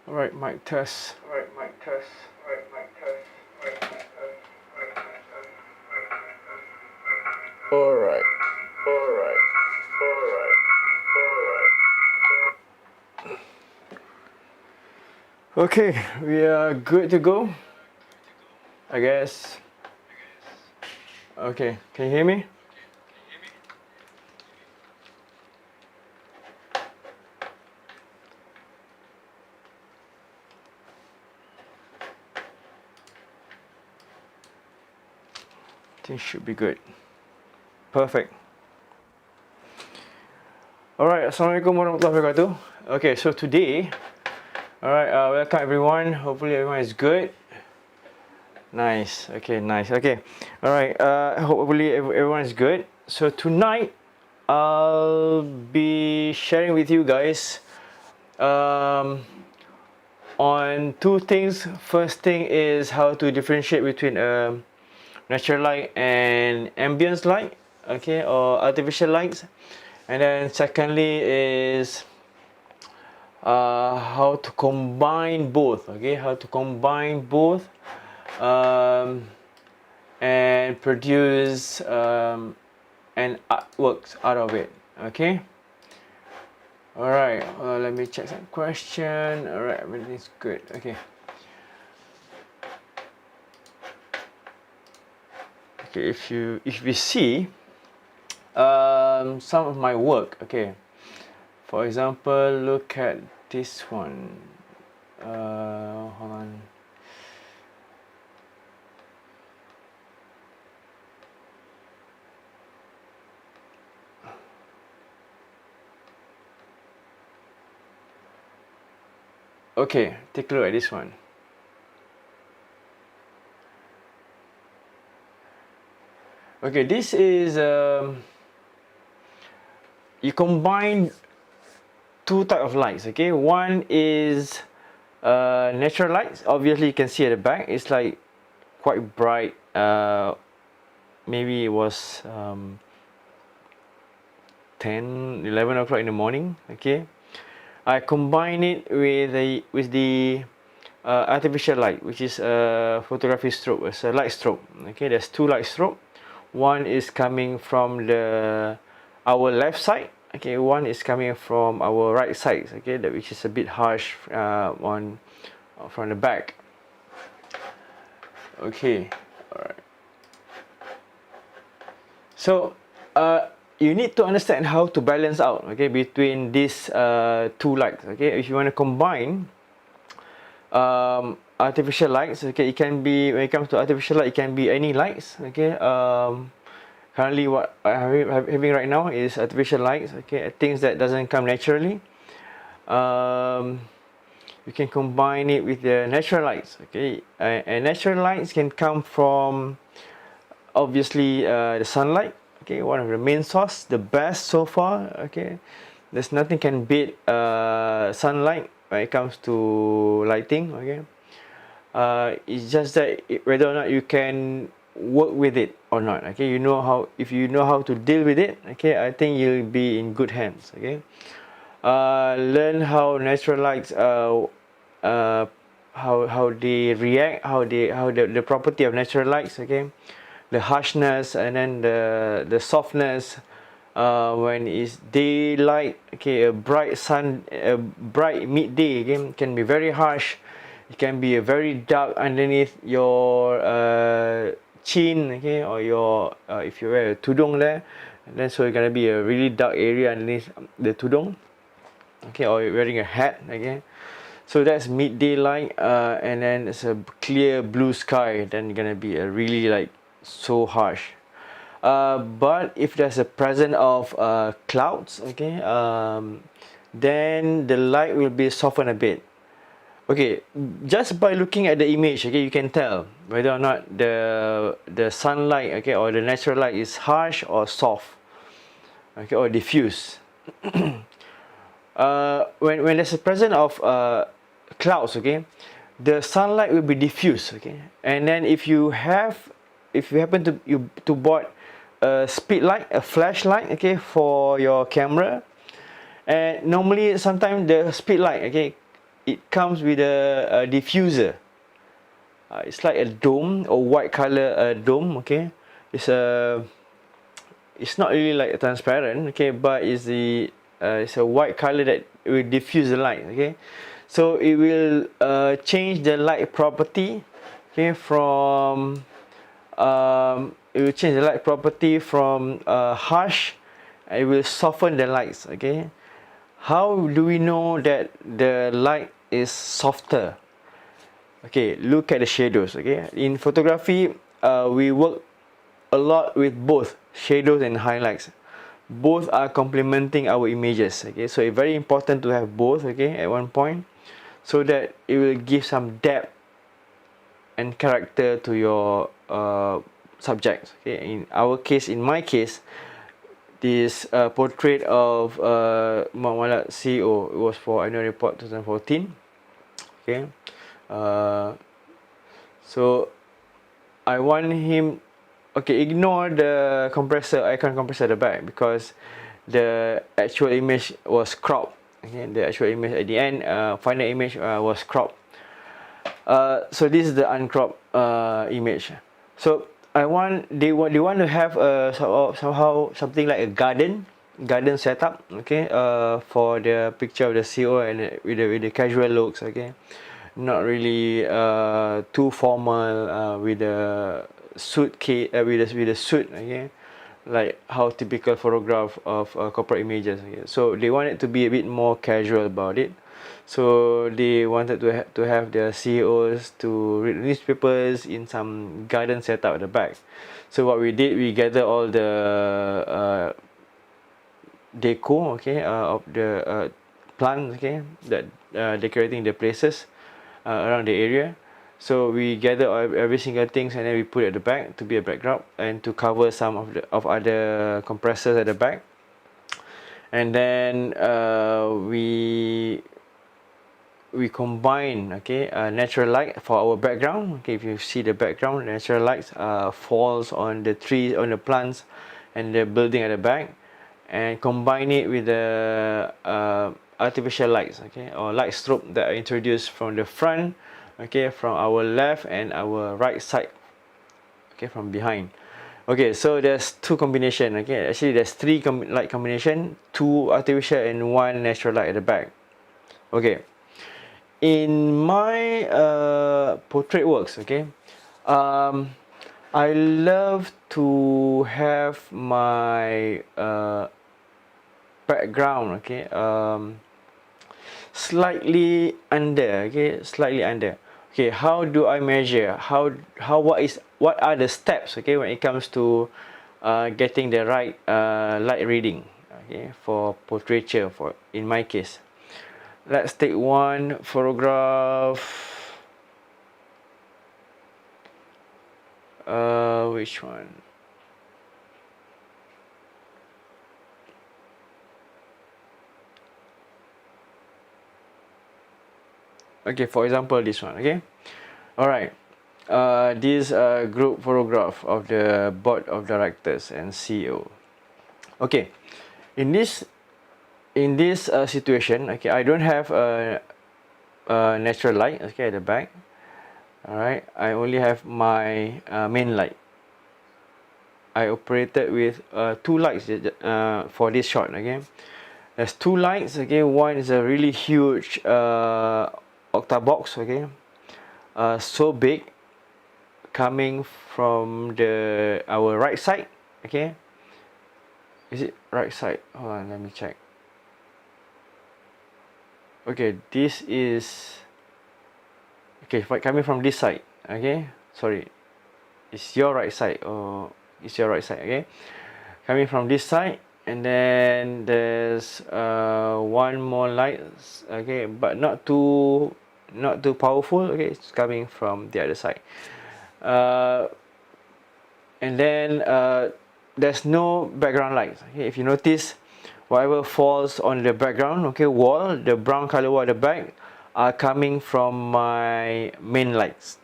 Alright, mic test. Alright. Okay, we are good to go, I guess. Okay, can you hear me? I think should be good. Perfect. Alright, Assalamualaikum warahmatullahi wabarakatuh. Okay, so today, alright, welcome everyone. Hopefully everyone is good. Nice. Okay, nice. Okay. Alright, hopefully everyone is good. So tonight, I'll be sharing with you guys on two things. First thing is how to differentiate between natural light and ambient light, okay, or artificial lights. And then secondly is how to combine both, okay, how to combine both and produce an artworks out of it, okay. Alright, let me check some question. Alright, everything's good, okay. Okay, if we see some of my work, okay, for example, look at this one. Hold on. Okay, take a look at this one. Okay, this is you combine two type of lights, okay. One is natural lights. Obviously you can see at the back it's like quite bright. Maybe it was 10, 11 o'clock in the morning, okay. I combine it with the artificial light, which is a photography strobe. It's a light strobe, okay. There's two light strobe. One is coming from our left side, okay. One is coming from our right side, okay, which is a bit harsh from the back. Okay, alright. So you need to understand how to balance out, okay, between these two lights, okay. If you want to combine artificial lights, okay, it can be, when it comes to artificial light, it can be any lights, okay. Currently what I'm having right now is artificial lights, okay, things that doesn't come naturally. You can combine it with the natural lights, okay. And natural lights can come from obviously the sunlight, okay, one of the main source, the best so far, okay. There's nothing can beat sunlight when it comes to lighting, okay. It's just that whether or not you can work with it or not, okay. You know how, if you know how to deal with it, okay, I think you'll be in good hands, okay. Learn how natural lights how they react, how the property of natural lights, okay, the harshness and then the softness when it's daylight, okay. A bright midday, okay, can be very harsh. It can be a very dark underneath your chin, okay, or your if you wear a tudung there, and then so it's gonna be a really dark area underneath the tudung, okay, or you're wearing a hat, okay. So that's midday light, and then it's a clear blue sky, then gonna be a really like so harsh. But if there's a presence of clouds, okay, then the light will be softened a bit. Okay, just by looking at the image, okay, you can tell whether or not the sunlight, okay, or the natural light is harsh or soft, okay, or diffuse. When there's a presence of clouds, okay, the sunlight will be diffuse, okay. And then if you happen to bought a speed light, a flashlight, okay, for your camera, and normally sometimes the speed light, okay, it comes with a diffuser. It's like a dome or white color dome. Okay, it's not really like transparent. Okay, but it's a white color that will diffuse the light. Okay, so it will change the light property. Okay, from it will change the light property from harsh. It will soften the lights. Okay, how do we know that the light is softer? Okay, look at the shadows. Okay, in photography, we work a lot with both shadows and highlights. Both are complementing our images. Okay, so it's very important to have both. Okay, at one point, so that it will give some depth and character to your subjects. Okay, in our case, in my case, this portrait of Muhammad CEO, it was for annual report 2014. Okay, so I want him. Okay, ignore the compressor, icon compressor at the back, because the actual image was cropped. Okay, the actual image at the end, final image was cropped. So this is the uncropped image. So they want to have somehow something like a garden setup. Okay, for the picture of the CEO, and with the casual looks. Okay, not really too formal with the suit with a suit. Okay, like how typical photograph of corporate images. Okay? So they want it to be a bit more casual about it. So they wanted to have their CEOs to read newspapers in some garden setup at the back. So what we did, we gathered all the deco, okay, of the plants, okay, that decorating the places around the area. So we gather every single things, and then we put it at the back to be a backdrop and to cover some of other compressors at the back. And then we combine, okay, natural light for our background. Okay, if you see the background, natural lights falls on the trees, on the plants, and the building at the back, and combine it with the artificial lights, okay, or light strobe that are introduced from the front, okay, from our left and our right side, okay, from behind. Okay, so there's two combination. Okay, actually there's three light combination, two artificial and one natural light at the back. Okay, in my portrait works, okay, I love to have my background, okay, slightly under. Okay, slightly under. Okay, how do I measure? What are the steps? Okay, when it comes to getting the right light reading. Okay, for portraiture. For in my case, let's take one photograph. Which one? Okay, for example, this one. Okay, all right. This group photograph of the board of directors and CEO. Okay, in this situation, okay, I don't have a natural light, okay, at the back. All right, I only have my main light. I operated with two lights for this shot. Okay, there's two lights. Okay, one is a really huge octabox. Okay, so big, coming from our right side. Okay, is it right side? Hold on, let me check. Okay, this is okay, coming from this side. Okay, sorry, it's your right side, or it's your right side. Okay, coming from this side, and then there's one more light. Okay, but not too powerful. Okay, it's coming from the other side. And then there's no background lights. Okay, if you notice, whatever falls on the background, okay, wall, the brown color wall at the back, are coming from my main lights.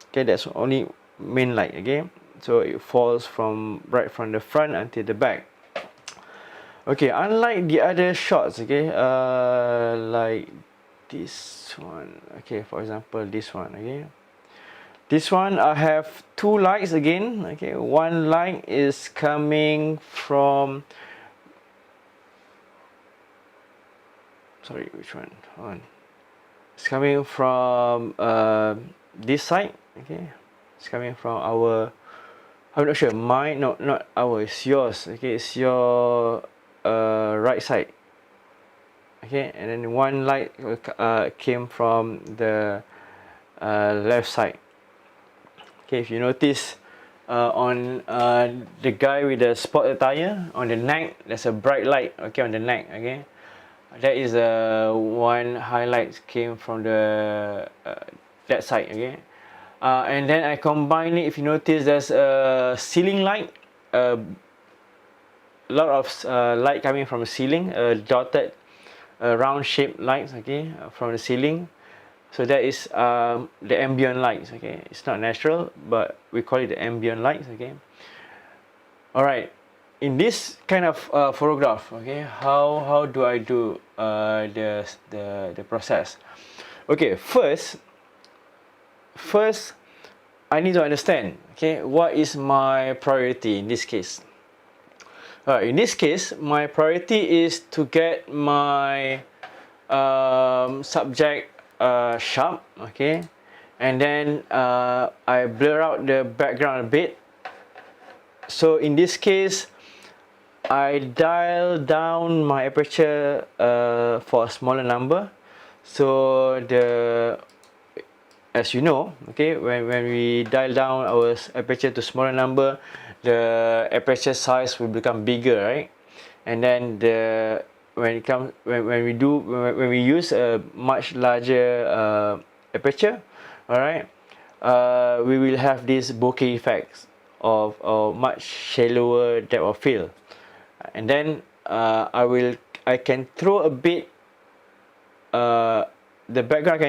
Okay, that's only main light. Okay, so it falls right from the front until the back. Okay, unlike the other shots, okay, like this one. Okay, for example, this one. Okay, this one I have two lights again. Okay, one light is coming from, sorry, which one? Hold on. It's coming from this side. Okay, it's coming from our, I'm not sure, mine, no, not ours, it's yours. Okay, it's your right side. Okay, and then one light came from the left side. Okay, if you notice on the guy with the sport attire on the neck, there's a bright light. Okay, on the neck. Okay, that is one highlight came from the that side. Okay, and then I combine it. If you notice, there's a ceiling light. A lot of light coming from the ceiling, dotted round shaped lights, okay, from the ceiling. So that is the ambient lights. Okay, it's not natural, but we call it the ambient lights. Okay, all right. In this kind of photograph, okay, how do I do the process? Okay, first I need to understand, okay, what is my priority in this case. In this case, my priority is to get my subject sharp, okay, and then I blur out the background a bit. So in this case, I dial down my aperture for a smaller number. So as you know, okay, when we dial down our aperture to smaller number, the aperture size will become bigger, right? And then when we use a much larger aperture, all right, we will have this bokeh effects of much shallower depth of field, and then I can throw a bit the background.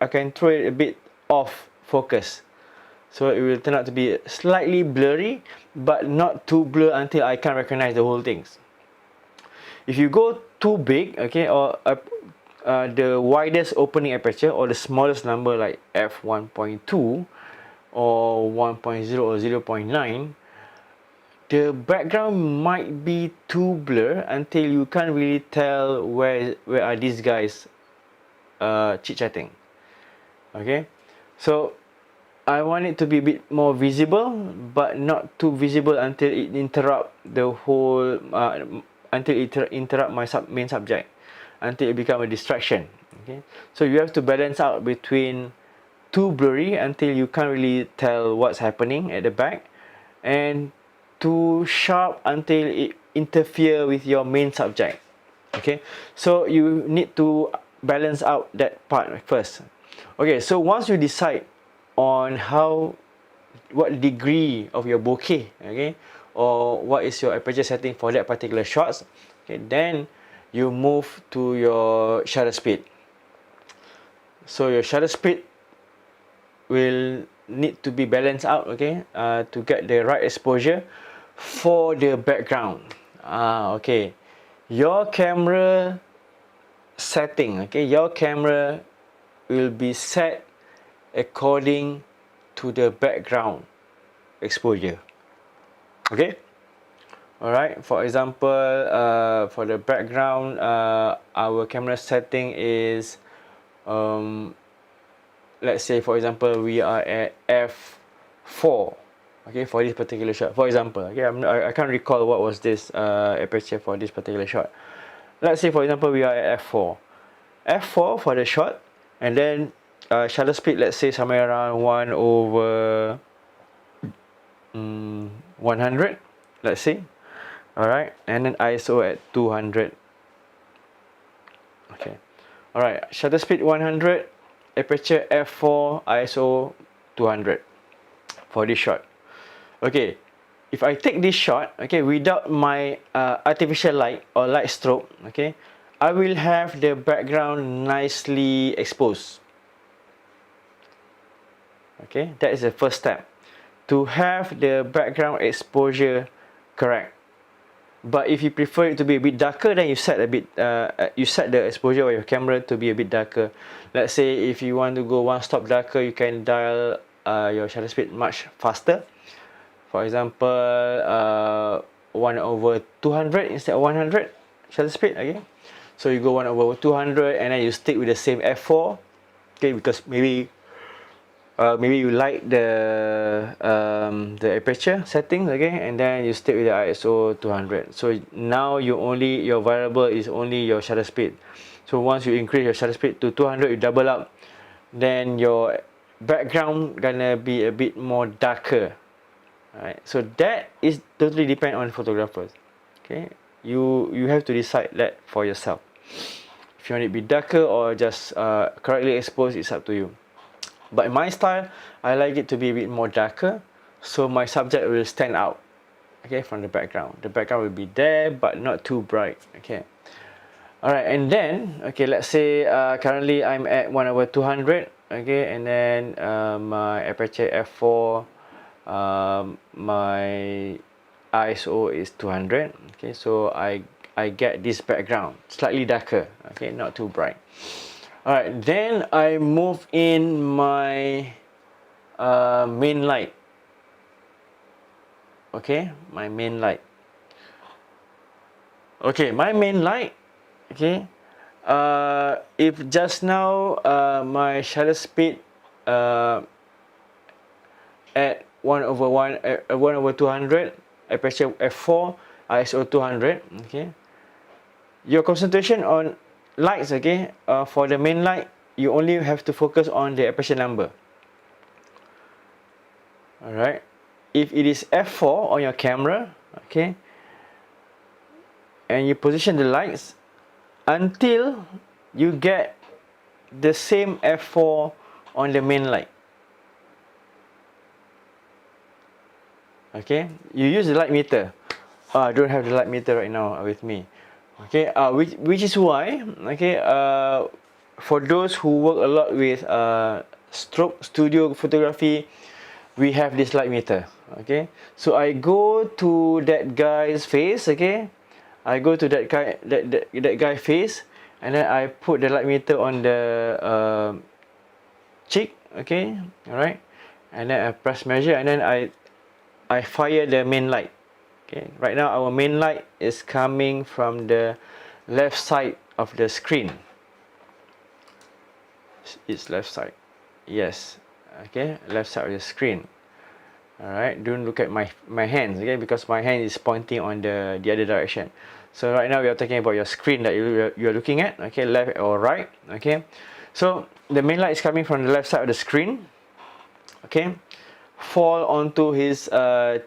I can throw it a bit off focus, so it will turn out to be slightly blurry, but not too blur until I can't recognize the whole things. If you go too big, okay, or the widest opening aperture or the smallest number like f1.2 or 1.0 or 0.9, the background might be too blur until you can't really tell where are these guys chit-chatting. Okay, so I want it to be a bit more visible, but not too visible until it interrupt the whole until it interrupt my main subject, until it become a distraction. Okay, so you have to balance out between too blurry until you can't really tell what's happening at the back, and too sharp until it interfere with your main subject. Okay, so you need to balance out that part first. Okay, so once you decide on what degree of your bokeh, okay, or what is your aperture setting for that particular shots, okay, then you move to your shutter speed. So your shutter speed will need to be balanced out, okay, to get the right exposure for the background. Okay, your camera setting, okay, your camera will be set according to the background exposure. Okay, all right, for example, for the background, our camera setting is let's say, for example, we are at f4, okay, for this particular shot, for example. Okay, I can't recall what was this aperture for this particular shot. Let's say, for example, we are at f4 for the shot, and then shutter speed, let's say somewhere around 1/100, let's say. All right, and then ISO at 200. Okay, all right, shutter speed 100, aperture f4, ISO 200 for this shot. Okay, if I take this shot, okay, without my artificial light or light strobe, okay, I will have the background nicely exposed. Okay, that is the first step, to have the background exposure correct. But if you prefer it to be a bit darker, then you set the exposure of your camera to be a bit darker. Let's say if you want to go one stop darker, you can dial your shutter speed much faster. For example, 1/200 instead of 100 shutter speed. Okay, so you go 1/200 and then you stick with the same f4. Okay, because maybe you like the aperture settings, okay, and then you stick with the ISO 200. So now your variable is only your shutter speed. So once you increase your shutter speed to 200, you double up, then your background gonna be a bit more darker. Alright, so that is totally depend on photographers. Okay, you have to decide that for yourself. If you want it to be darker or just correctly exposed, it's up to you. But in my style, I like it to be a bit more darker, so my subject will stand out, okay, from the background. The background will be there, but not too bright, okay. Alright, and then, okay, let's say currently I'm at 1/200, okay, and then my aperture f4, my ISO is 200, okay, so I get this background, slightly darker, okay, not too bright. Alright, then I move in my main light. Okay, my main light. Okay, my main light. Okay, if just now my shutter speed at 1/200, aperture f4, ISO 200. Okay, your concentration on lights, okay, for the main light, you only have to focus on the aperture number. Alright, if it is f4 on your camera, okay, and you position the lights until you get the same f4 on the main light. Okay, you use the light meter. I don't have the light meter right now with me. Okay, which is why, okay, for those who work a lot with strobe studio photography, we have this light meter. Okay, so I go to that guy's face. Okay, I go to that guy face, and then I put the light meter on the cheek. Okay, all right, and then I press measure, and then I fire the main light. Okay, right now our main light is coming from the left side of the screen. It's left side. Yes. Okay, left side of the screen. Alright, don't look at my hands, okay, because my hand is pointing on the other direction. So right now we are talking about your screen that you are looking at, okay, left or right. Okay, so the main light is coming from the left side of the screen. Okay, fall onto his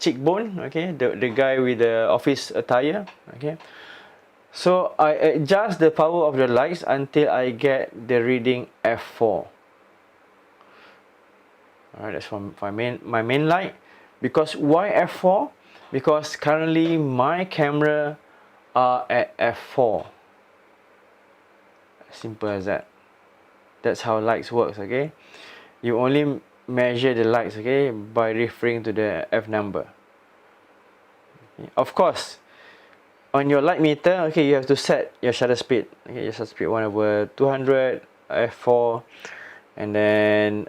cheekbone, okay, the guy with the office attire. Okay, so I adjust the power of the lights until I get the reading f4. Alright, that's for my main light. Because why f4? Because currently my camera are at f4. Simple as that. That's how lights works. Okay, you only measure the lights, okay, by referring to the f number. Okay. Of course, on your light meter, okay, you have to set your shutter speed. Okay, your shutter speed 1/200, f4, and then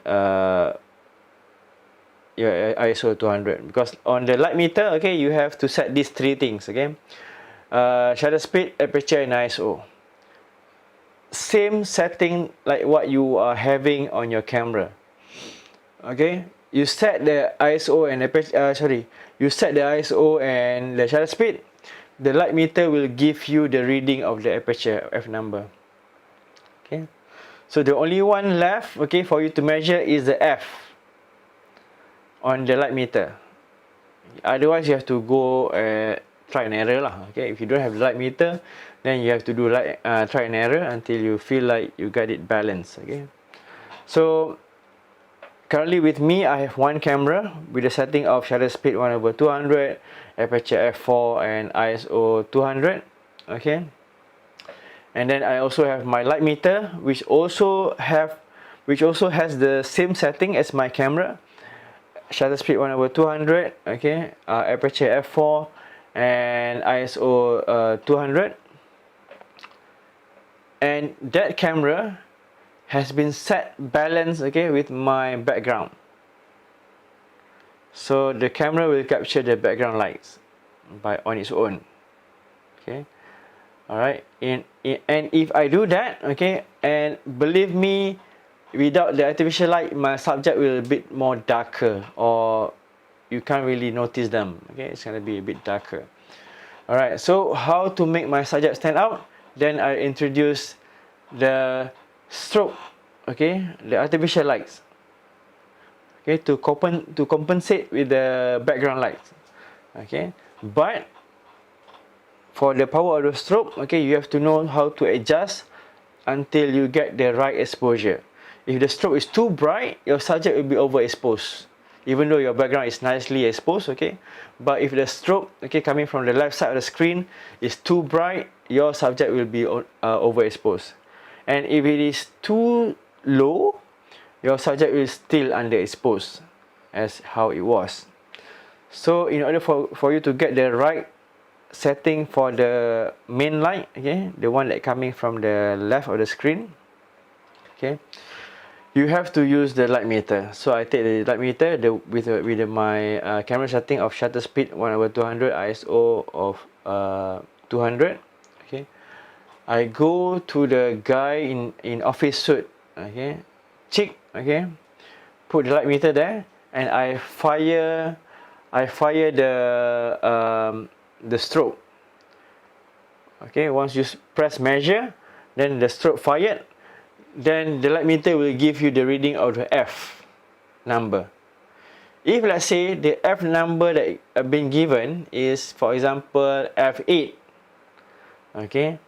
your ISO 200. Because on the light meter, okay, you have to set these three things. Okay, shutter speed, aperture, and ISO. Same setting like what you are having on your camera. Okay, you set the ISO and you set the ISO and the shutter speed. The light meter will give you the reading of the aperture f number. Okay, so the only one left, okay, for you to measure is the f on the light meter. Otherwise, you have to go try and error lah. Okay, if you don't have the light meter, then you have to do try and error until you feel like you got it balanced. Okay, so currently with me, I have one camera with a setting of shutter speed 1/200, aperture f4, and ISO 200. Okay, and then I also have my light meter, which also has the same setting as my camera. Shutter speed 1/200, okay, aperture f4, and ISO 200, and that camera has been set balanced, okay, with my background. So the camera will capture the background lights on its own. Okay, all right. And if I do that, okay, and believe me, without the artificial light, my subject will be a bit more darker, or you can't really notice them. Okay, it's gonna be a bit darker. All right. So how to make my subject stand out? Then I introduce the strobe, okay, the artificial lights, okay, to compensate with the background lights, okay. But for the power of the strobe, okay, you have to know how to adjust until you get the right exposure. If the strobe is too bright, your subject will be overexposed, even though your background is nicely exposed, okay. But if the strobe, okay, coming from the left side of the screen is too bright, your subject will be overexposed. And if it is too low, your subject will still underexposed as how it was. So in order for you to get the right setting for the main light, okay, the one that coming from the left of the screen, okay, you have to use the light meter. So I take the light meter with my camera setting of shutter speed 1/200, ISO of 200, okay. I go to the guy in office suit, okay, chick, okay, put the light meter there, and I fire the strobe. Okay, once you press measure, then the strobe fired, then the light meter will give you the reading of the F number. If let's say the F number that been given is, for example, F8, okay,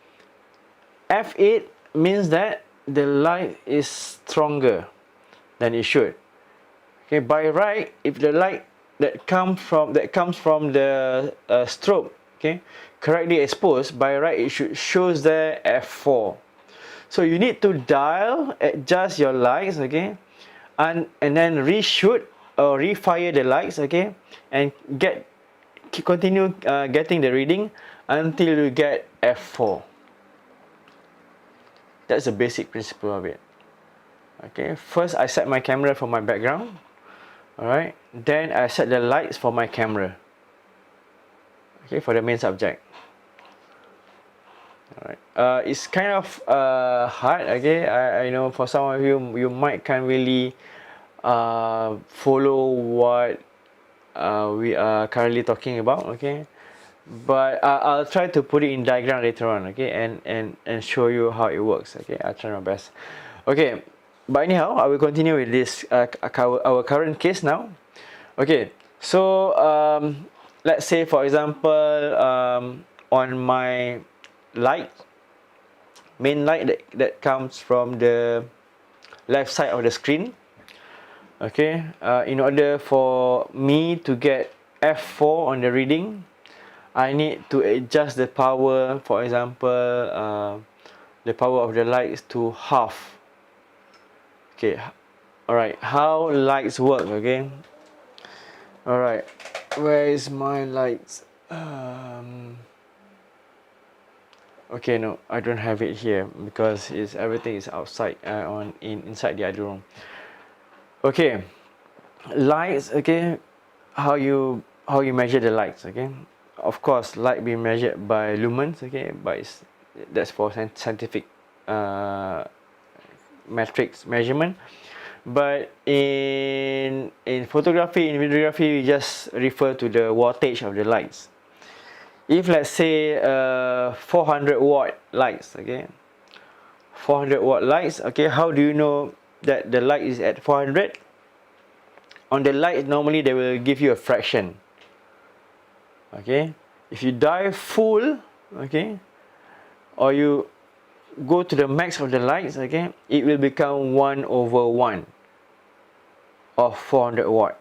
F8 means that the light is stronger than it should. Okay, by right, if the light that comes from the strobe, okay, correctly exposed, by right it should shows there F4. So you need to adjust your lights, okay, and then reshoot or refire the lights, okay, and continue getting the reading until you get F4. That's the basic principle of it. Okay, first I set my camera for my background. Alright, then I set the lights for my camera. Okay, for the main subject. Alright, it's kind of hard. Okay, I know for some of you might can't really follow what we are currently talking about. Okay, but I'll try to put it in diagram later on, okay, and show you how it works. Okay, I'll try my best. Okay, but anyhow, I will continue with this our current case now. Okay, so let's say for example on my light, main light that comes from the left side of the screen. Okay, in order for me to get F4 on the reading, I need to adjust the power, for example, the power of the lights to half. Okay, alright, how lights work, okay? Alright, where is my lights? Okay, no, I don't have it here because everything is outside, inside the other room. Okay, lights, okay, how you measure the lights, okay? Of course, light being measured by lumens, okay, but that's for scientific metrics measurement. But in photography, in videography, we just refer to the wattage of the lights. If let's say 400 watt lights, okay, 400 watt lights, okay, how do you know that the light is at 400? On the light, normally they will give you a fraction. Okay, if you dial full, okay, or you go to the max of the lights, okay, it will become 1/1 of 400 watt.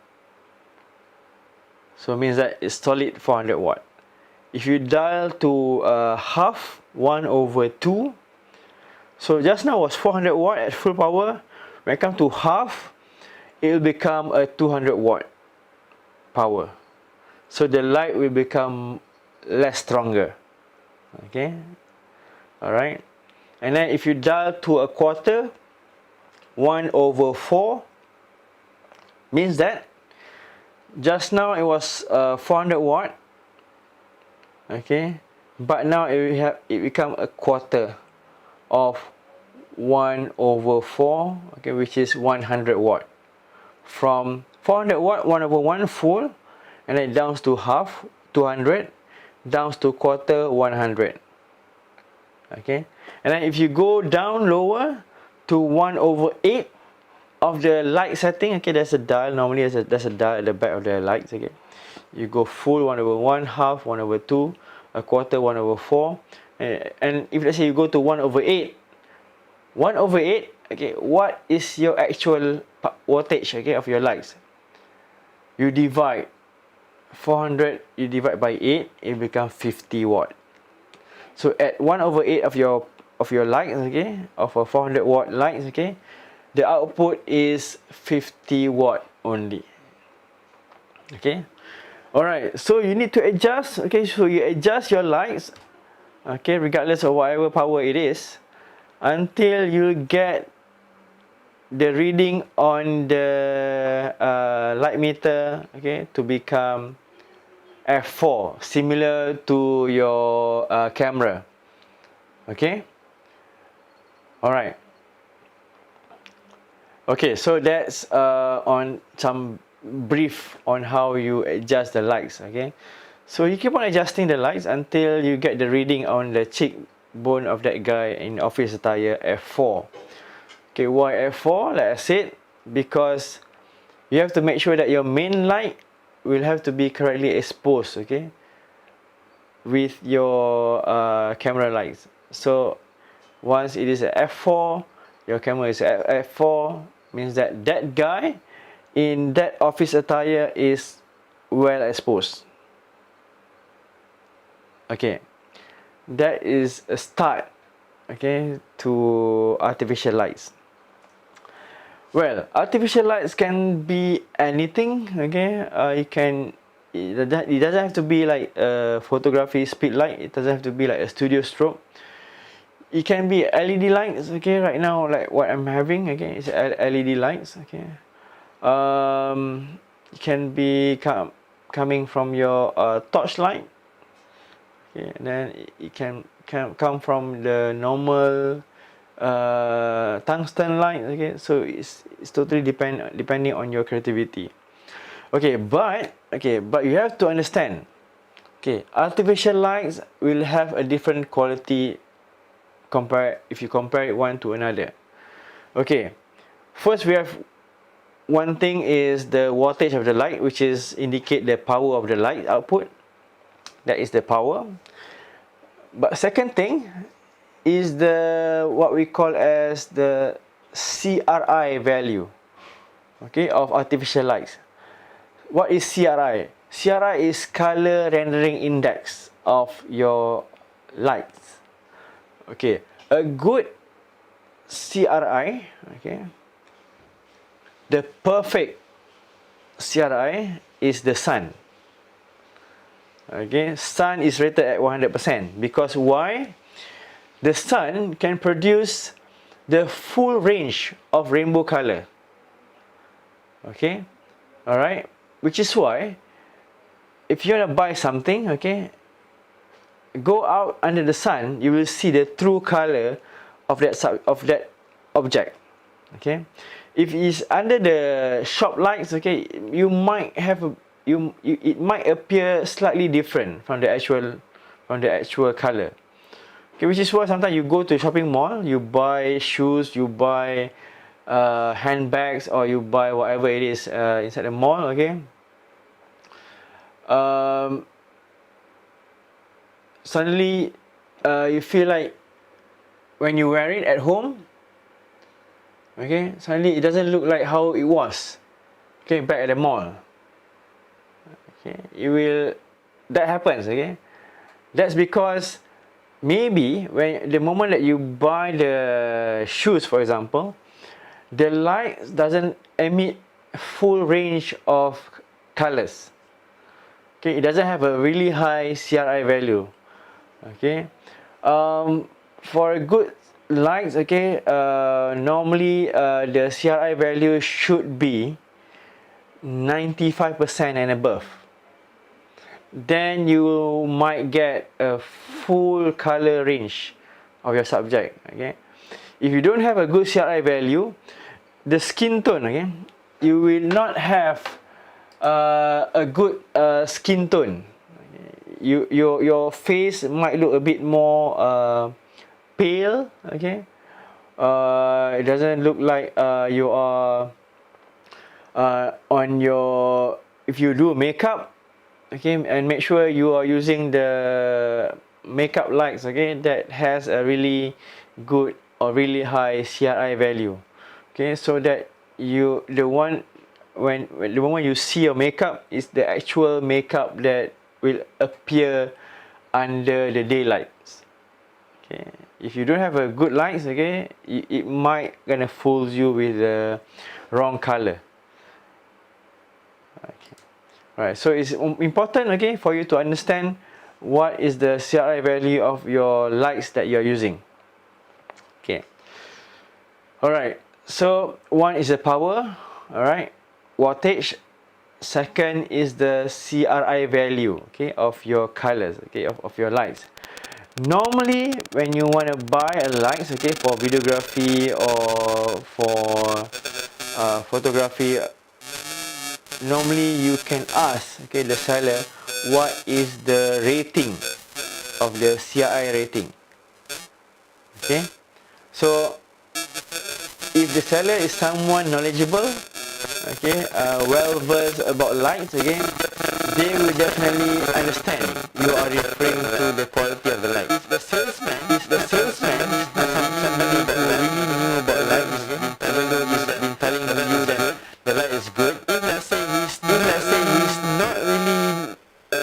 So it means that it's solid 400 watt. If you dial to half, 1/2, so just now was 400 watt at full power. When it comes to half, it will become a 200 watt power. So the light will become less stronger. Okay, alright. And then if you dial to a quarter, 1/4 means that just now it was 400 watt, okay, but now it become a quarter of 1/4, okay, which is 100 watt. From 400 watt, 1/1 full, and then down to half, 200, down to quarter, 100. Okay, and then if you go down lower to 1/8 of the light setting, okay, there's a dial. Normally there's a dial at the back of the lights. Okay, you go full 1/1, half 1/2, a quarter 1/4, and if let's say you go to 1/8, okay, what is your actual wattage, okay, of your lights? You divide 400, you divide by 8, it becomes 50 watt. So at 1/8 of your lights, okay, of a 400 watt lights, okay, the output is 50 watt only. Okay, alright. So you need to adjust. Okay, so you adjust your lights, okay, regardless of whatever power it is, until you get the reading on the light meter, okay, to become f4, similar to your camera. Okay, alright. Okay, so that's on some brief on how you adjust the lights. Okay, so you keep on adjusting the lights until you get the reading on the cheekbone of that guy in office attire, f4. Okay, why f4? Like I said, because you have to make sure that your main light will have to be correctly exposed, okay, with your camera lights. So once it is at f4, your camera is at f4, means that that guy in that office attire is well exposed. Okay, that is a start, okay, to artificial lights. Well, artificial lights can be anything. Okay, it doesn't have to be like a photography speed light. It doesn't have to be like a studio strobe. It can be LED lights. Okay, right now like what I'm having. Okay, it's LED lights. Okay, it can be coming from your torch light. Okay, and then it can come from the normal tungsten light. Okay, so it's totally depending on your creativity. Okay, but you have to understand, okay, artificial lights will have a different quality if you compare it one to another. Okay, first we have one thing is the wattage of the light, which is indicate the power of the light output. That is the power. But second thing is what we call as the CRI value, okay, of artificial lights. What is CRI? CRI is color rendering index of your lights. Okay, a good CRI, okay, the perfect CRI is the sun. Okay, sun is rated at 100% because why? The sun can produce the full range of rainbow color. Okay, alright, which is why if you want to buy something, okay, go out under the sun, you will see the true color of that object. Okay, if it's under the shop lights, okay, you might have it might appear slightly different from the actual color. Okay, which is why sometimes you go to a shopping mall, you buy shoes, you buy handbags, or you buy whatever it is inside the mall. Okay, suddenly you feel like when you wear it at home, okay, suddenly it doesn't look like how it was, okay, back at the mall. Okay, that happens. Okay, that's because maybe when the moment that you buy the shoes, for example, the light doesn't emit full range of colors. Okay, it doesn't have a really high CRI value. Okay, for a good lights, okay, normally the CRI value should be 95% and above. Then you might get a full color range of your subject. Okay, if you don't have a good CRI value, the skin tone, okay, you will not have a good skin tone. Your face might look a bit more pale. Okay, it doesn't look like you are on your, if you do makeup, okay, and make sure you are using the makeup lights, okay, that has a really good or really high CRI value. Okay, so that you, the one, when the moment you see your makeup is the actual makeup that will appear under the daylights. Okay, if you don't have a good lights, okay, it might gonna fool you with the wrong color. Okay. Alright, so it's important, okay, for you to understand what is the CRI value of your lights that you're using. Okay. Alright, so one is the power, alright, wattage. Second is the CRI value, okay, of your colors, okay, of your lights. Normally, when you want to buy a lights, okay, for videography or for photography, normally you can ask, okay, the seller what is the rating of the CRI rating. Okay, so if the seller is someone knowledgeable, okay, well versed about lights, okay, they will definitely understand you are referring to the quality of the light. If the salesman is somebody who really knew about lights, even though he's been telling you that the light is good, if let's say he's not really a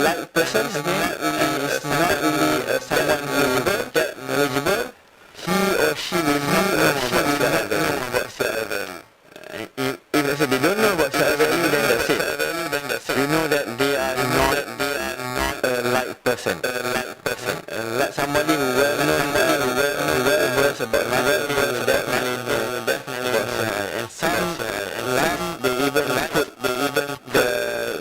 light person, okay, and he's not really someone who get knowledgeable, he or she will not know about CRI. If let's say they don't know about CRI value, then that's it. You know that they are not a light person. Like somebody who well known, well versed about light, will definitely know about CRI. And some light, they even put the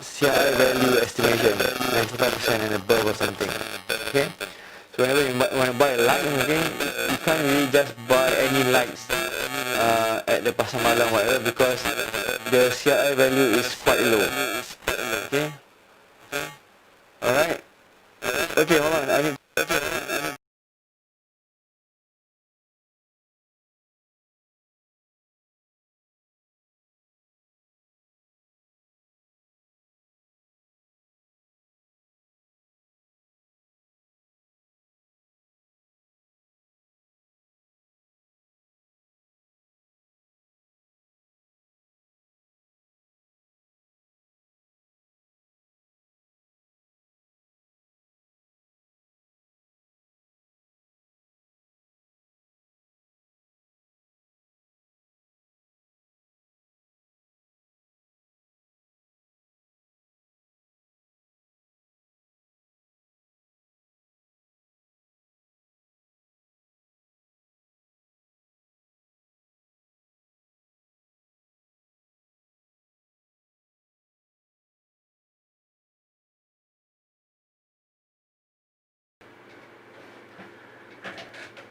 CRI value estimation 95% and above or something. Okay. So whenever you want to buy a light, okay, you can't really just buy any lights at the pasar malam whatever, because the CRI value is quite low. Okay. Alright. Okay, hold on. I need.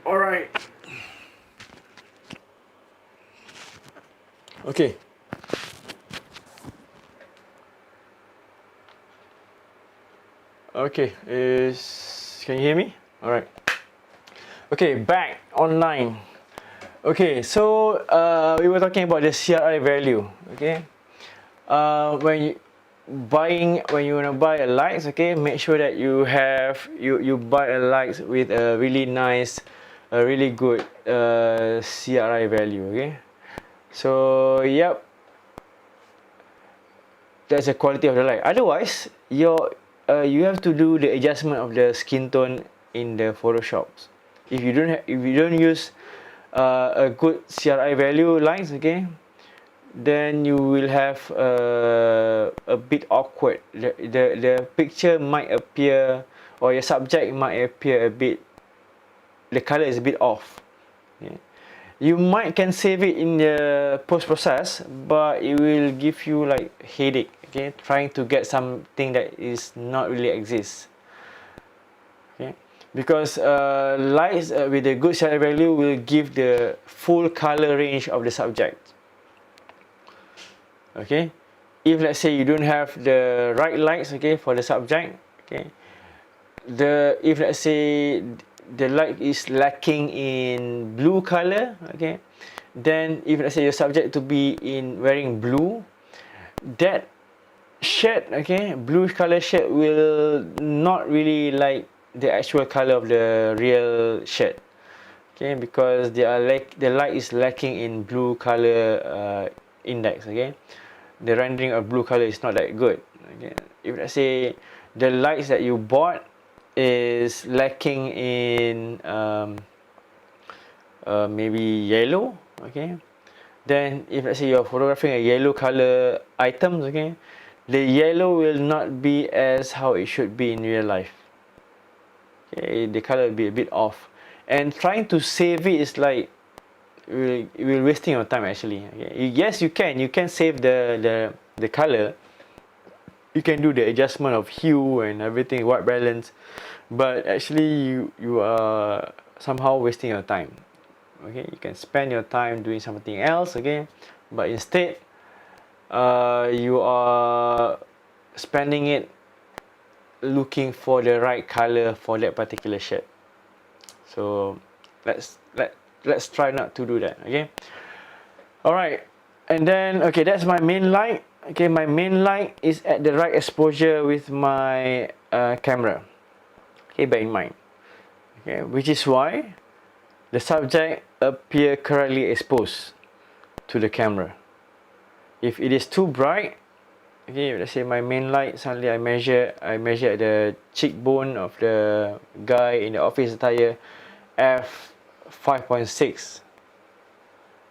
Alright. Okay. Okay. Can you hear me? Alright. Okay, back online. Okay, so we were talking about the CRI value. Okay. When you want to buy a lights, okay, make sure that you buy a lights with a really nice, a really good CRI value. Okay. So yep, that's the quality of the light. Otherwise, you have to do the adjustment of the skin tone in the Photoshops. If you don't use a good CRI value lines, okay, then you will have a bit awkward. The picture might appear, or your subject might appear a bit, the color is a bit off. Okay. You can save it in the post process, but it will give you like headache. Okay, trying to get something that is not really exists. Okay, because lights with a good shadow value will give the full color range of the subject. Okay, if let's say you don't have the right lights, okay, for the subject, okay, if let's say the light is lacking in blue color, okay, then if let's say your subject to be in wearing blue, that shade, okay, blue color shade will not really like the actual color of the real shade, okay, because the light is lacking in blue color index, okay. The rendering of blue color is not that good. Okay, if let's say the lights that you bought is lacking in maybe yellow, okay, then if let's say you're photographing a yellow color items, okay, the yellow will not be as how it should be in real life. Okay, the color will be a bit off, and trying to save it is like will wasting your time actually. Okay. Yes, you can save the color. You can do the adjustment of hue and everything, white balance, but actually you are somehow wasting your time. Okay, you can spend your time doing something else, okay, but instead you are spending it looking for the right color for that particular shirt. So let's try not to do that. Okay, all right, and then okay, that's my main light. Okay, my main light is at the right exposure with my camera. Okay, bear in mind. Okay, which is why the subject appear correctly exposed to the camera. If it is too bright, okay, let's say my main light, suddenly I measure the cheekbone of the guy in the office attire f5.6.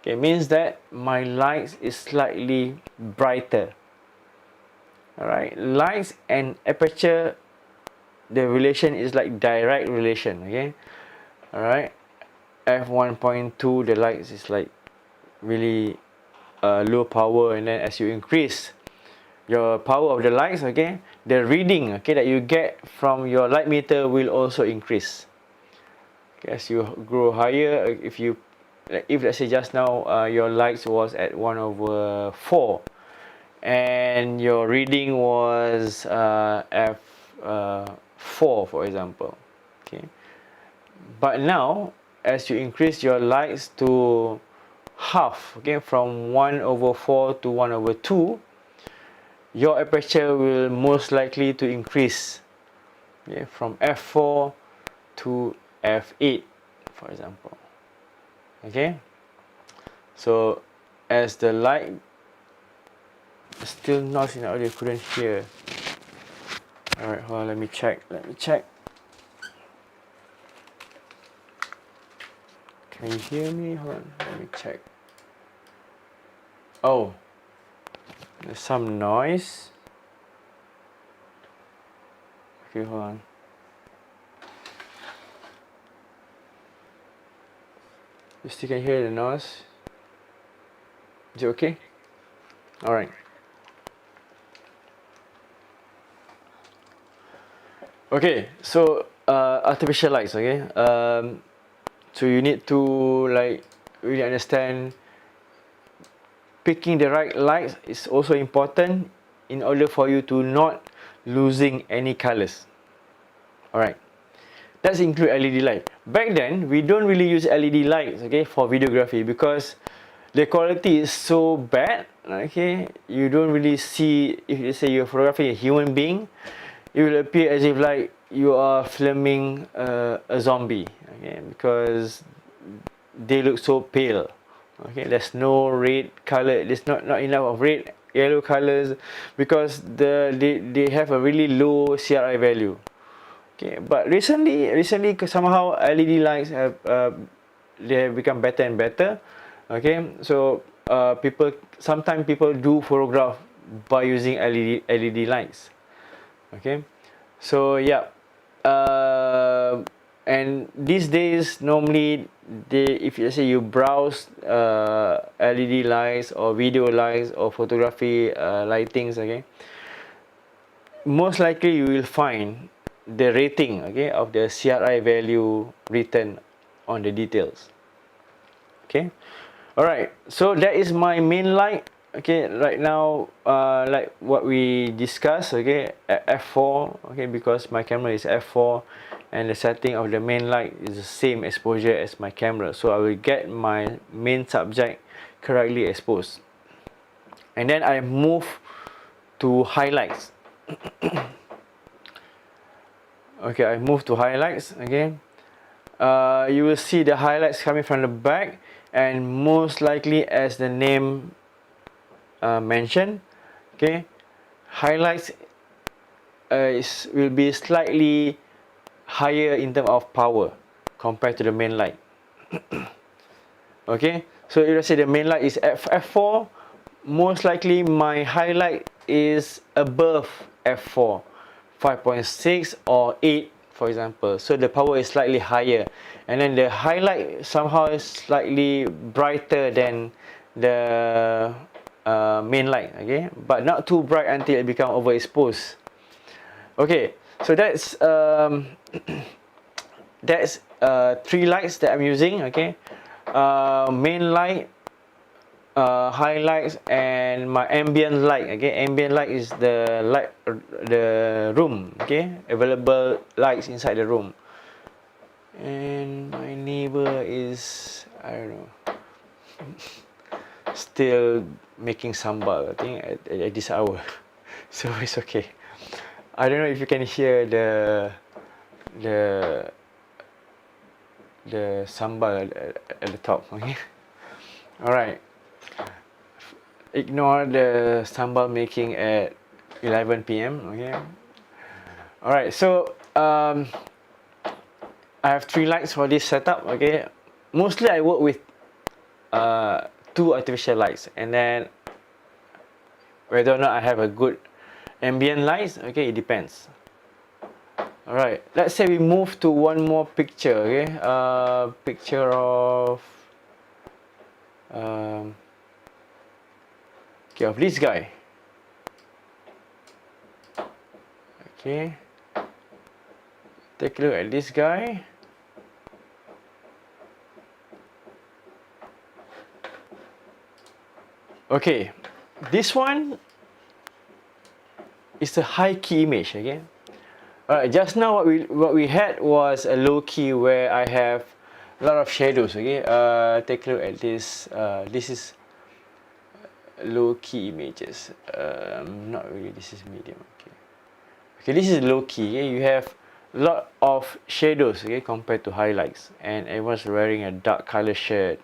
Okay, means that my light is slightly brighter. Alright, lights and aperture, the relation is like direct relation. Okay, alright, f1.2, the lights is like really low power, and then as you increase your power of the lights, okay, the reading, okay, that you get from your light meter will also increase. Okay, as you grow higher, if let's say just now your lights was at 1/4 and your reading was f4 for example, okay, but now as you increase your lights to half, okay, from 1/4 to 1/2, your aperture will most likely to increase, okay, from f4 to f8 for example. Okay, so as the light still noise in the audio, couldn't hear. Alright, hold on, let me check. Can you hear me? Hold on, let me check. Oh, there's some noise. Okay, hold on. You still can hear the noise? Is it okay? Alright. Okay, so artificial lights, okay? So you need to like really understand picking the right lights is also important in order for you to not losing any colors. Alright, let's include LED light. Back then, we don't really use LED lights, okay, for videography because the quality is so bad, okay, you don't really see, if you say you're photographing a human being, it will appear as if like you are filming a zombie, okay, because they look so pale. Okay, there's no red color, there's not enough of red, yellow colors, because they have a really low CRI value. Okay, but recently somehow LED lights have they have become better and better. Okay, so sometimes people do photograph by using LED lights. Okay, so yeah, and these days normally if you say you browse LED lights or video lights or photography lightings, okay, most likely you will find the rating, okay, of the CRI value written on the details. Okay, all right, so that is my main light. Okay, right now like what we discussed, okay, at f4, okay, because my camera is f4 and the setting of the main light is the same exposure as my camera, so I will get my main subject correctly exposed, and then I move to highlights. Okay, I move to highlights again. You will see the highlights coming from the back, and most likely, as the name mentioned, okay, highlights will be slightly higher in terms of power compared to the main light. Okay, so if let's say the main light is at f4, most likely my highlight is above f4, 5.6 or 8 for example, so the power is slightly higher, and then the highlight somehow is slightly brighter than the main light, okay, but not too bright until it becomes overexposed. Okay, so that's that's 3 lights that I'm using, okay, main light, highlights, and my ambient light. Okay, ambient light is the light, the room, okay, available lights inside the room. And my neighbor is, I don't know, still making sambal, I think, at this hour. So it's okay. I don't know if you can hear the sambal at the top. Okay, all right, ignore the sambal making at 11 p.m. okay, all right, so I have 3 lights for this setup. Okay, mostly I work with 2 artificial lights, and then whether or not I have a good ambient lights, okay, it depends. All right, let's say we move to one more picture. Okay, picture of okay, of this guy. Okay, take a look at this guy. Okay, this one is a high key image. Okay, alright, just now what we had was a low key where I have a lot of shadows. Okay, take a look at this. This is low key images. Not really. This is medium. Okay, okay, this is low key. Okay? You have a lot of shadows, okay, compared to highlights, and everyone's wearing a dark color shirt,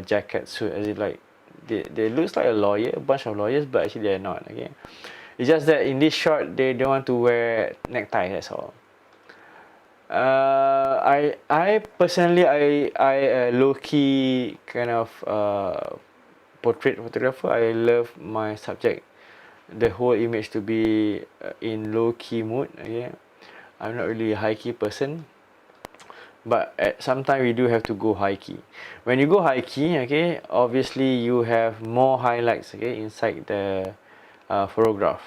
jacket, suit, as it like. They looks like a lawyer, a bunch of lawyers, but actually they're not. Okay, it's just that in this shot they don't want to wear necktie. That's all. I personally I low key kind of portrait photographer. I love my subject, the whole image, to be in low key mood. Okay, I'm not really a high key person, but at sometimes we do have to go high key. When you go high key, okay, obviously you have more highlights, okay, inside the photograph.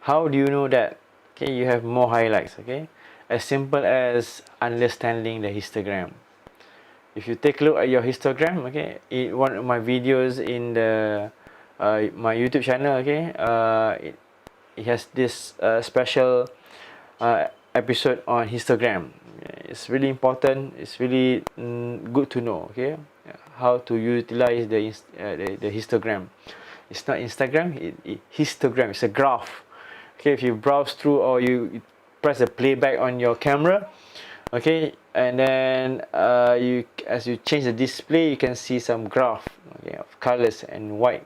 How do you know that? Okay, you have more highlights. Okay, as simple as understanding the histogram. If you take a look at your histogram, okay, in one of my videos in the my YouTube channel, okay, it has this special episode on histogram. It's really important. It's really good to know. Okay, how to utilize the histogram. It's not Instagram. Histogram. It's a graph. Okay, if you browse through or you press the playback on your camera, okay, and then as you change the display, you can see some graph, okay, of colors and white.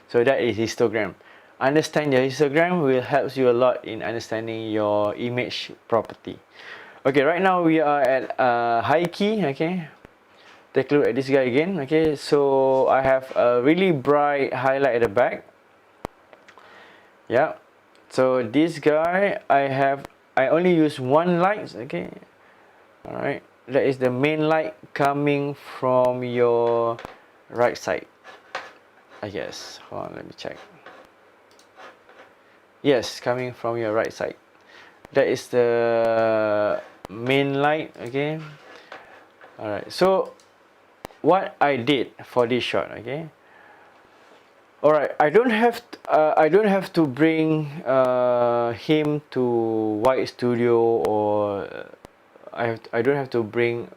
So that is histogram. Understand your histogram will help you a lot in understanding your image property. Okay, right now we are at high key. Okay, take a look at this guy again. Okay, so I have a really bright highlight at the back. Yeah, so this guy I only use one light. Okay, all right, that is the main light coming from your right side, I guess. Hold on, let me check. Yes, coming from your right side. That is the main light. Okay, all right, so what I did for this shot, okay. All right, I don't have to bring him to White Studio, or I don't have to bring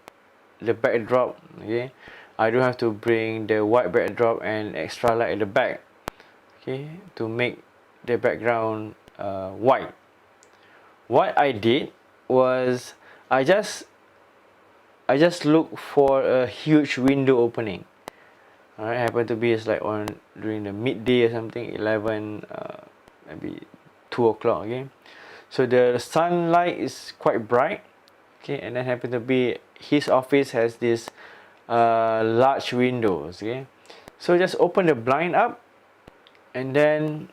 the backdrop. Okay, I don't have to bring the white backdrop and extra light at the back. Okay, to make the background white. What I did was I just look for a huge window opening. Alright, happen to be it's like on during the midday or something, 11, maybe 2 o'clock. Okay, so the sunlight is quite bright. Okay, and then happen to be his office has this large windows. Okay, so just open the blind up, and then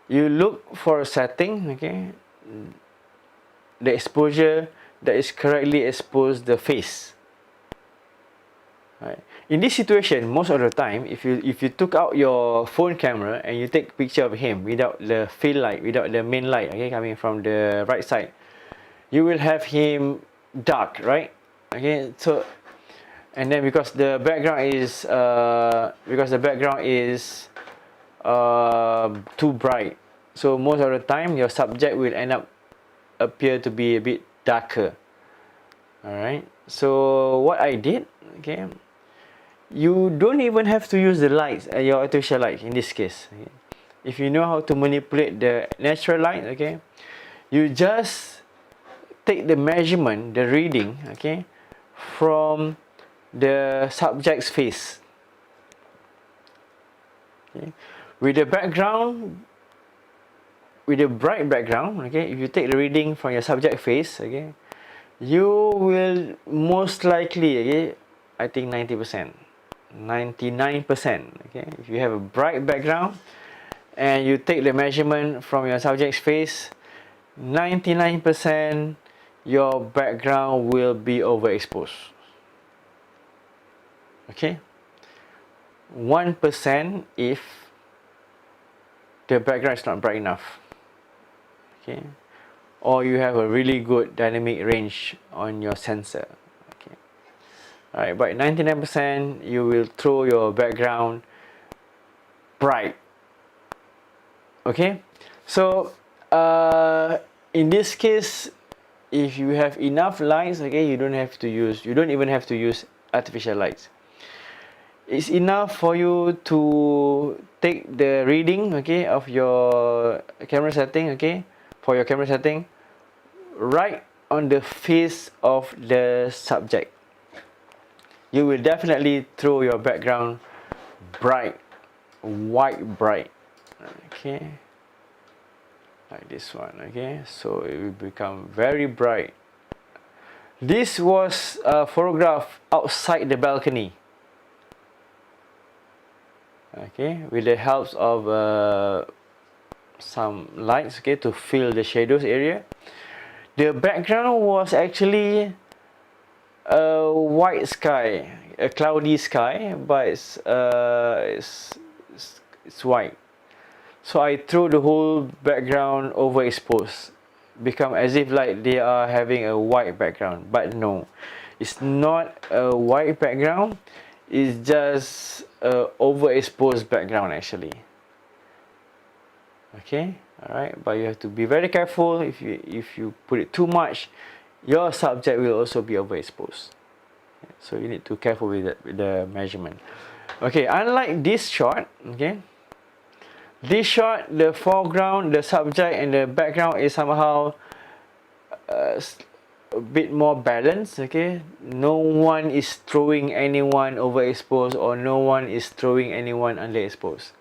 you look for a setting. Okay, the exposure that is correctly exposed the face. Right. In this situation, most of the time, if you took out your phone camera and you take picture of him without the field light, without the main light, okay, coming from the right side, you will have him dark, right? Okay, so and then because the background is too bright, so most of the time your subject will end up appear to be a bit darker. All right. So what I did, okay. You don't even have to use the lights, your artificial light in this case. Okay? If you know how to manipulate the natural light, okay, you just take the measurement, the reading, okay, from the subject's face. Okay? With the background, with a bright background, okay, if you take the reading from your subject face, okay, you will most likely, okay, I think 99%, okay, if you have a bright background and you take the measurement from your subject's face, 99% your background will be overexposed. Okay, 1% if the background is not bright enough. Okay, or you have a really good dynamic range on your sensor. Okay, alright, but 99% you will throw your background bright. Okay, so in this case, if you have enough lights, okay, you don't even have to use artificial lights. It's enough for you to take the reading, okay, of your camera setting, okay, for your camera setting, right on the face of the subject. You will definitely throw your background bright, white bright. Okay, like this one. Okay, so it will become very bright. This was a photograph outside the balcony. Okay, with the help of some lights, okay, to fill the shadows area. The background was actually a white sky, a cloudy sky, but it's white. So I threw the whole background overexposed, become as if like they are having a white background, but no, it's not a white background. It's just a overexposed background actually. Okay, all right, but you have to be very careful. If you put it too much, your subject will also be overexposed. So you need to be careful with the measurement. Okay, unlike this shot, okay, this shot, the foreground, the subject, and the background is somehow a bit more balanced. Okay, no one is throwing anyone overexposed, or no one is throwing anyone underexposed.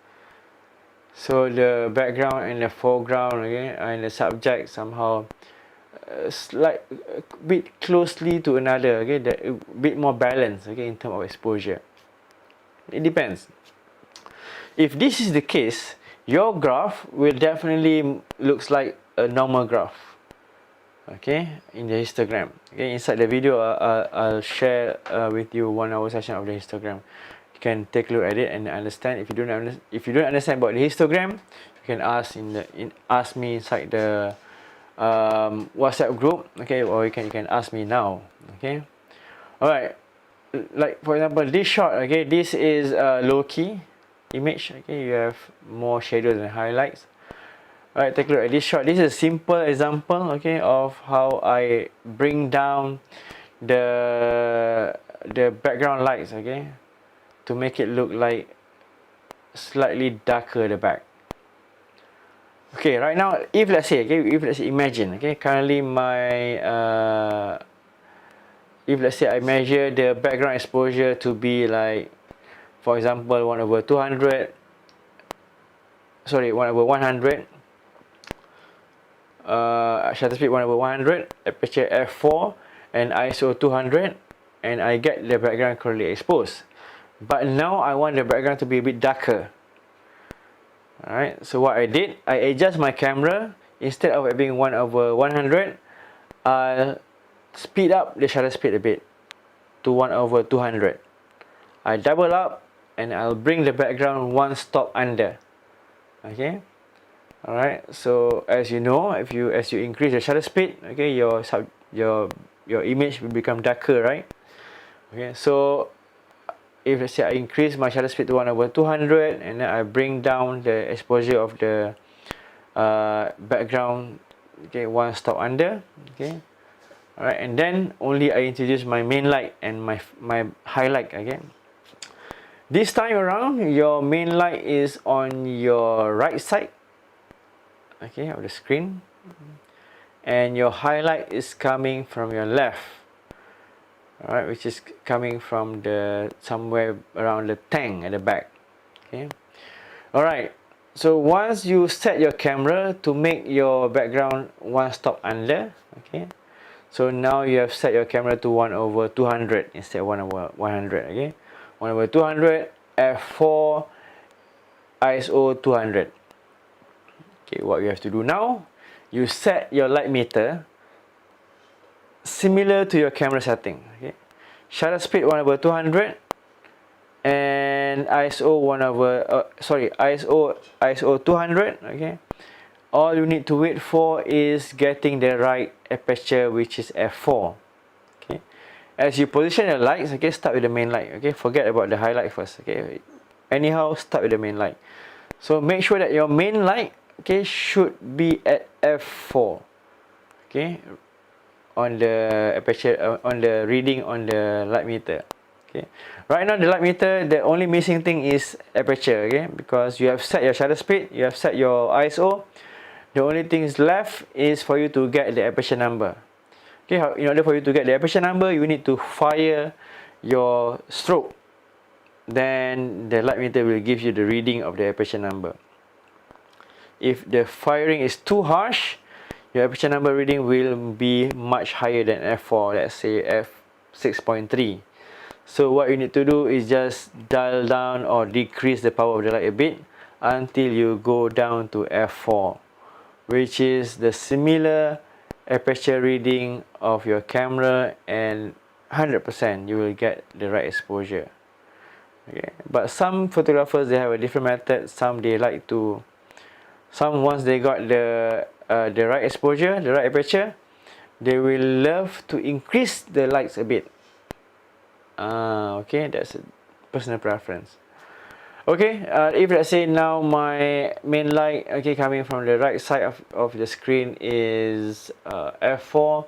So the background and the foreground, okay, and the subject somehow slight bit closely to another, okay, that a bit more balance, okay, in terms of exposure. It depends. If this is the case, your graph will definitely looks like a normal graph, okay, in the histogram. Okay, inside the video I'll share with you 1 hour session of the histogram. You can take a look at it and understand. If you don't understand about the histogram, you can ask ask me inside the WhatsApp group, okay, or you can ask me now, okay. All right, like for example this shot, okay, this is a low key image, okay, you have more shadows and highlights. Alright, take a look at this shot. This is a simple example, okay, of how I bring down the background lights, okay, to make it look like slightly darker at the back. Okay, right now, if let's say, imagine, okay, currently my if let's say I measure the background exposure to be like, for example, 1/200, sorry, 1/100, shutter speed 1/100, aperture f4, and ISO 200, and I get the background clearly exposed. But now I want the background to be a bit darker. Alright, so what I did, I adjust my camera. Instead of it being 1/100, I'll speed up the shutter speed a bit to 1/200. I double up and I'll bring the background one stop under. Okay. Alright, so as you know, as you increase the shutter speed, okay, your image will become darker, right? Okay, so if let's say I increase my shutter speed to 1/200, and then I bring down the exposure of the background, okay, one stop under, okay. Alright, and then only I introduce my main light and my highlight again. This time around, your main light is on your right side, okay, of the screen, and your highlight is coming from your left, alright, which is coming from the somewhere around the tank at the back, okay. Alright, so once you set your camera to make your background one stop under, okay, so now you have set your camera to 1/200 instead of 1/100, okay, 1/200, f4, ISO 200. Okay, what you have to do now, you set your light meter similar to your camera setting, okay. Shutter speed 1/200 and ISO ISO 200, okay. All you need to wait for is getting the right aperture, which is f4, okay. As you position your lights, okay, start with the main light, okay, forget about the highlight first, okay. Anyhow, start with the main light. So make sure that your main light, okay, should be at f4, okay, on the aperture, on the reading on the light meter, okay. Right now the light meter, the only missing thing is aperture, okay, because you have set your shutter speed, you have set your ISO. The only thing left is for you to get the aperture number. Okay, in order for you to get the aperture number, you need to fire your strobe. Then the light meter will give you the reading of the aperture number. If the firing is too harsh, your aperture number reading will be much higher than f4, let's say f6.3. So what you need to do is just dial down or decrease the power of the light a bit until you go down to f4, which is the similar aperture reading of your camera, and 100% you will get the right exposure. Okay, but some photographers, they have a different method. Some once they got the right exposure, the right aperture, they will love to increase the lights a bit. Okay, that's a personal preference. Okay, if let's say now my main light, okay, coming from the right side of the screen is f4,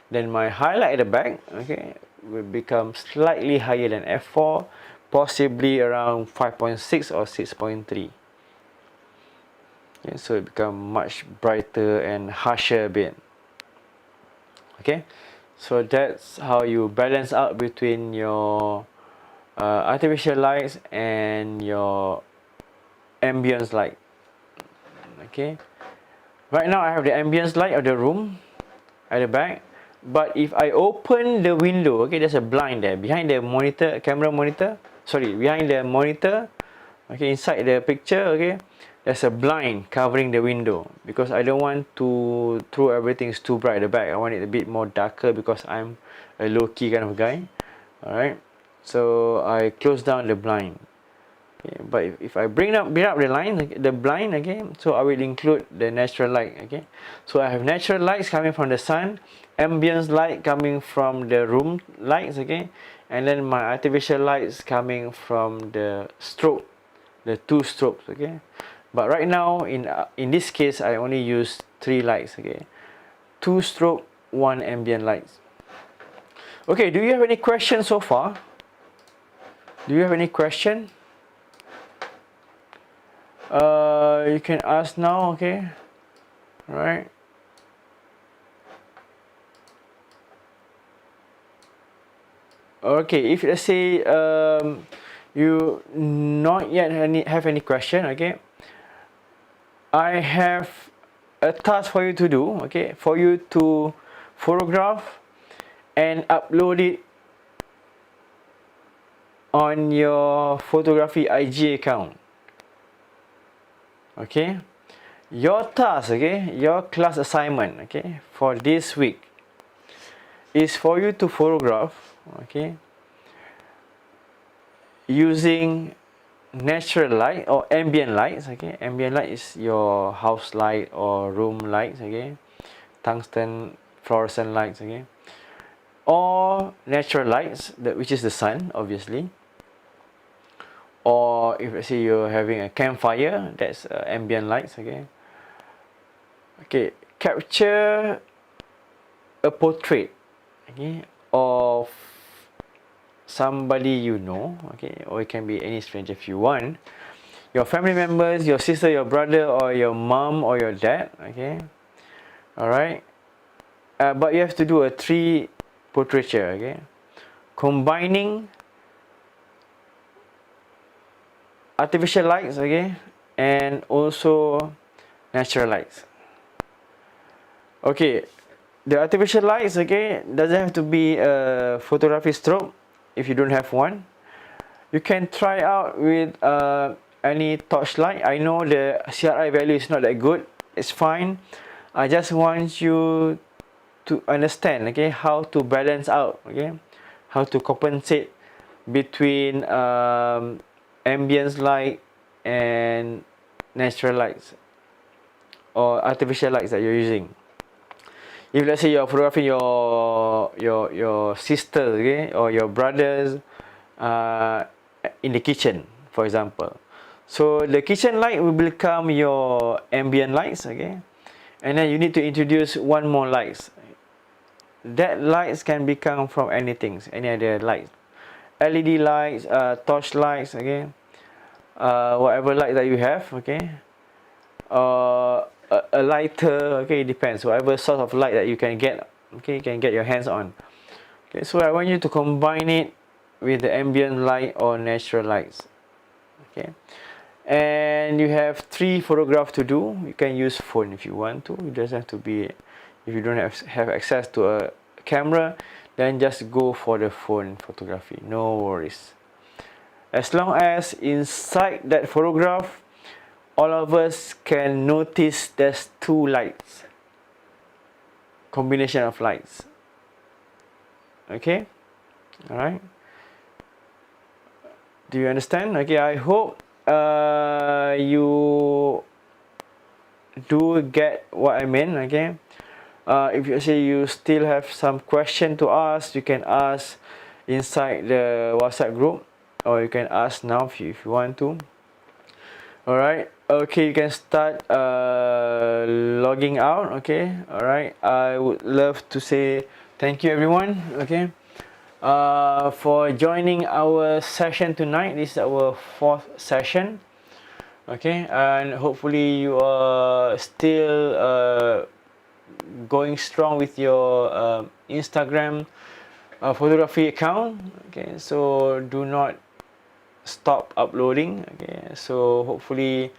then my highlight at the back, okay, will become slightly higher than f4, possibly around 5.6 or 6.3. Okay, so it become much brighter and harsher a bit. Okay, so that's how you balance out between your artificial lights and your ambience light. Okay, right now I have the ambience light of the room. at the back. But if I open the window, okay, there's a blind there behind the monitor, camera monitor. Sorry, behind the monitor. Okay, inside the picture, okay, there's a blind covering the window because I don't want to throw everything is too bright at the back. I want it a bit more darker because I'm a low-key kind of guy. Alright, so I close down the blind. Okay, but if I bring up the line, the blind, okay, so I will include the natural light. Okay, so I have natural lights coming from the sun, ambient light coming from the room lights, okay, and then my artificial lights coming from the strobe, the 2 strobes, okay. But right now in this case I only use 3 lights, okay, 2 strobe, 1 ambient lights. Okay, do you have any questions so far? Do you have any question? You can ask now, okay. All right. Okay, if let's say you not yet have any question, okay, I have a task for you to do, okay, for you to photograph and upload it on your photography IG account. Okay, your task, okay, your class assignment, okay, for this week is for you to photograph, okay, using natural light or ambient lights, okay. Ambient light is your house light or room lights, okay, tungsten fluorescent lights, okay, or natural lights, which is the sun, obviously. Or if let's say you're having a campfire, that's ambient lights, okay. Okay, capture a portrait, okay, of somebody you know, okay, or it can be any stranger if you want, your family members, your sister, your brother, or your mom or your dad, okay. All right, but you have to do a 3 portraiture, okay, combining artificial lights, okay, and also natural lights. Okay, the artificial lights, okay, doesn't have to be a photography strobe. If you don't have one, you can try out with any torchlight. I know the CRI value is not that good. It's fine. I just want you to understand, okay, how to balance out, okay, how to compensate between ambient light and natural lights or artificial lights that you're using. If let's say you're photographing your sister, okay, or your brothers in the kitchen, for example, so the kitchen light will become your ambient lights, okay, and then you need to introduce 1 more lights. That lights can become from anything, any other lights, LED lights, torch lights, okay, whatever light that you have, okay, a lighter, okay, it depends, whatever sort of light that you can get, okay, you can get your hands on. Okay, so I want you to combine it with the ambient light or natural lights, okay, and you have 3 photographs to do. You can use phone if you want to. It doesn't have to be, if you don't have access to a camera, then just go for the phone photography, no worries. As long as inside that photograph all of us can notice there's 2 lights, combination of lights, okay. All right, do you understand? Okay, I hope you do get what I mean, okay. If you say you still have some question to ask, you can ask inside the WhatsApp group, or you can ask now if you want to. All right, okay, you can start logging out, okay. All right, I would love to say thank you everyone, okay, for joining our session tonight. This is our 4th session, okay, and hopefully you are still going strong with your Instagram photography account, okay. So do not stop uploading, okay. So hopefully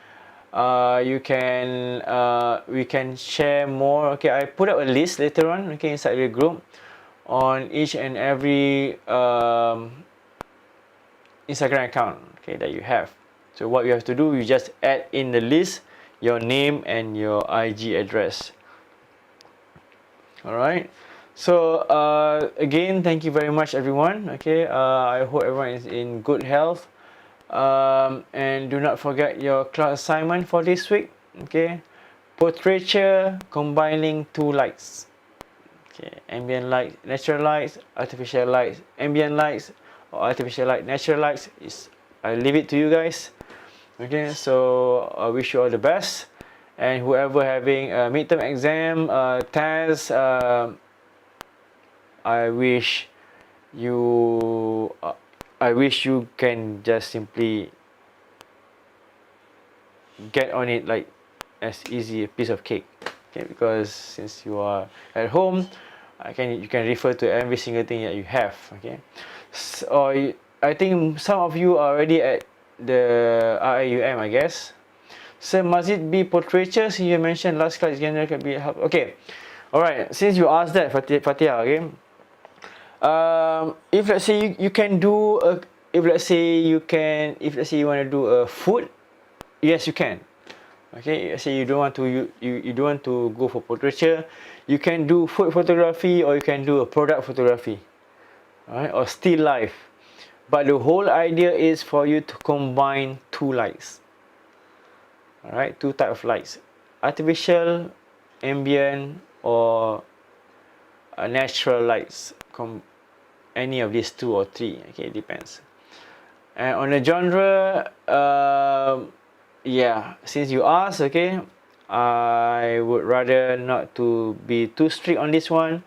You can we can share more. Okay, I put up a list later on, okay, inside the group on each and every Instagram account, okay, that you have. So what you have to do, you just add in the list your name and your IG address. All right. So again, thank you very much, everyone. Okay, I hope everyone is in good health. And do not forget your class assignment for this week. Okay, portraiture combining two lights. Okay, ambient light, natural lights, artificial lights. Ambient lights or artificial light, natural lights is, I leave it to you guys. Okay, so I wish you all the best. And whoever having a midterm exam, test, I wish you can just simply get on it like as easy a piece of cake. Okay, because since you are at home, you can refer to every single thing that you have. Okay, so I think some of you are already at the IIUM, I guess. So must it be portraiture? Since you mentioned last class general can be help. Okay, all right. Since you asked that, Fatia, okay. If let's say you can do a, if let's say you want to do a food, yes you can. Okay, let's say you don't want to go for portraiture, you can do food photography or you can do a product photography, alright, or still life. But the whole idea is for you to combine two lights. Alright, two type of lights: artificial, ambient, or natural lights. Any of these two or three. Okay, it depends. And on the genre, yeah, since you asked, okay, I would rather not to be too strict on this one.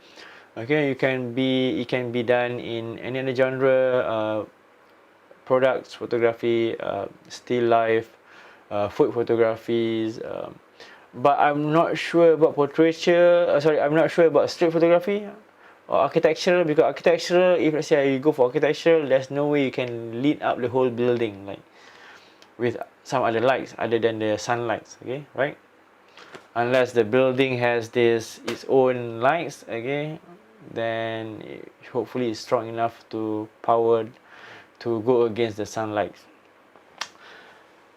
Okay, it can be done in any other genre, products photography, still life, food photographies, but I'm not sure about portraiture. I'm not sure about street photography or architectural, because architectural, if let's say you go for architectural, there's no way you can lit up the whole building like with some other lights other than the sunlights. Okay, right? Unless the building has its own lights, okay, then hopefully it's strong enough to power to go against the sunlight.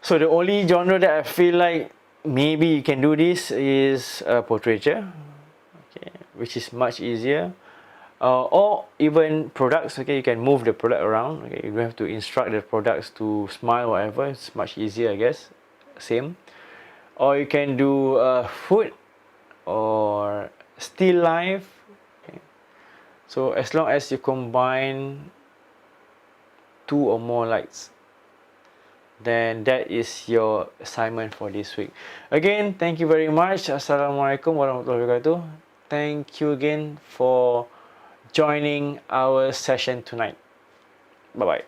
So the only genre that I feel like maybe you can do this is portraiture, okay, which is much easier. Or even products, okay, you can move the product around. Okay, you don't have to instruct the products to smile or whatever. It's much easier, I guess. Same. Or you can do food or still life. Okay. So as long as you combine two or more lights, then that is your assignment for this week. Again, thank you very much. Assalamualaikum warahmatullahi wabarakatuh. Thank you again for joining our session tonight. Bye bye.